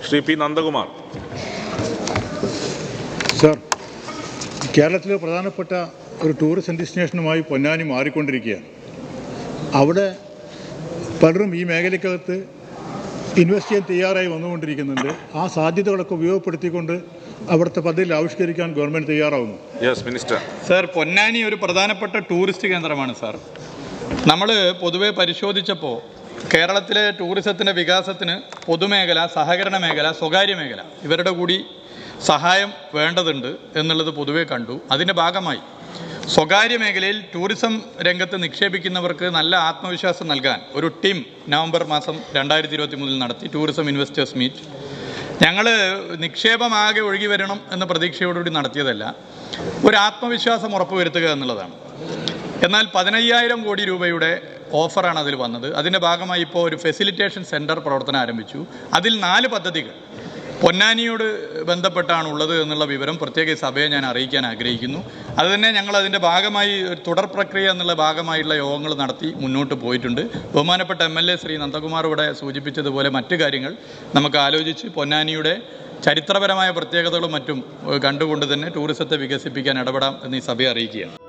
Shri P Nandakumar. Sir, കേരളത്തിലെ പ്രധാനപ്പെട്ട ഒരു ടൂറിസം ഡെസ്റ്റിനേഷനുമായി പൊന്നാനി മാറിക്കൊണ്ടിരിക്കുകയാണ്. അവിടെ പലരും ഈ മേഖലയ്ക്കകത്ത് ഇൻവെസ്റ്റ് ചെയ്യാൻ തയ്യാറായി വന്നുകൊണ്ടിരിക്കുന്നുണ്ട്. ആ സാധ്യതകളൊക്കെ ഉപയോഗപ്പെടുത്തിക്കൊണ്ട് അവിടുത്തെ പദ്ധതിയിൽ ആവിഷ്കരിക്കാൻ ഗവൺമെൻറ് തയ്യാറാവുന്നു. Yes minister. സർ, പൊന്നാനി ഒരു പ്രധാനപ്പെട്ട ടൂറിസ്റ്റ് കേന്ദ്രമാണ് സാർ. നമ്മൾ പൊതുവെ പരിശോധിച്ചപ്പോൾ കേരളത്തിലെ ടൂറിസത്തിൻ്റെ വികാസത്തിന് പൊതുമേഖല, സഹകരണ മേഖല, സ്വകാര്യ മേഖല ഇവരുടെ കൂടി സഹായം വേണ്ടതുണ്ട് എന്നുള്ളത് പൊതുവെ കണ്ടു. അതിൻ്റെ ഭാഗമായി സ്വകാര്യ മേഖലയിൽ ടൂറിസം രംഗത്ത് നിക്ഷേപിക്കുന്നവർക്ക് നല്ല ആത്മവിശ്വാസം നൽകാൻ ഒരു ടീം നവംബർ മാസം 2023 നടത്തി ടൂറിസം ഇൻവെസ്റ്റേഴ്സ് മീറ്റ്. ഞങ്ങൾ നിക്ഷേപമാകെ ഒഴുകി വരണം എന്ന പ്രതീക്ഷയോടുകൂടി നടത്തിയതല്ല, ഒരു ആത്മവിശ്വാസം ഉറപ്പുവരുത്തുക എന്നുള്ളതാണ്. എന്നാൽ 15,000 കോടി രൂപയുടെ ഓഫറാണ് അതിൽ വന്നത്. അതിൻ്റെ ഭാഗമായി ഇപ്പോൾ ഒരു ഫെസിലിറ്റേഷൻ സെൻറ്റർ പ്രവർത്തനം ആരംഭിച്ചു. അതിൽ 4 പദ്ധതികൾ പൊന്നാനിയോട് ബന്ധപ്പെട്ടാണുള്ളത് എന്നുള്ള വിവരം പ്രത്യേക സഭയെ ഞാൻ അറിയിക്കാൻ ആഗ്രഹിക്കുന്നു. അതുതന്നെ ഞങ്ങൾ അതിൻ്റെ ഭാഗമായി തുടർ പ്രക്രിയ എന്നുള്ള ഭാഗമായുള്ള യോഗങ്ങൾ നടത്തി മുന്നോട്ട് പോയിട്ടുണ്ട്. ബഹുമാനപ്പെട്ട MLA ശ്രീ നന്ദകുമാർ ഇവിടെ സൂചിപ്പിച്ചതുപോലെ മറ്റു കാര്യങ്ങൾ നമുക്ക് ആലോചിച്ച് പൊന്നാനിയുടെ ചരിത്രപരമായ പ്രത്യേകതകളും മറ്റും കണ്ടുകൊണ്ട് തന്നെ ടൂറിസത്തെ വികസിപ്പിക്കാൻ ഇടപെടാം എന്ന് ഈ സഭയെ അറിയിക്കുകയാണ്.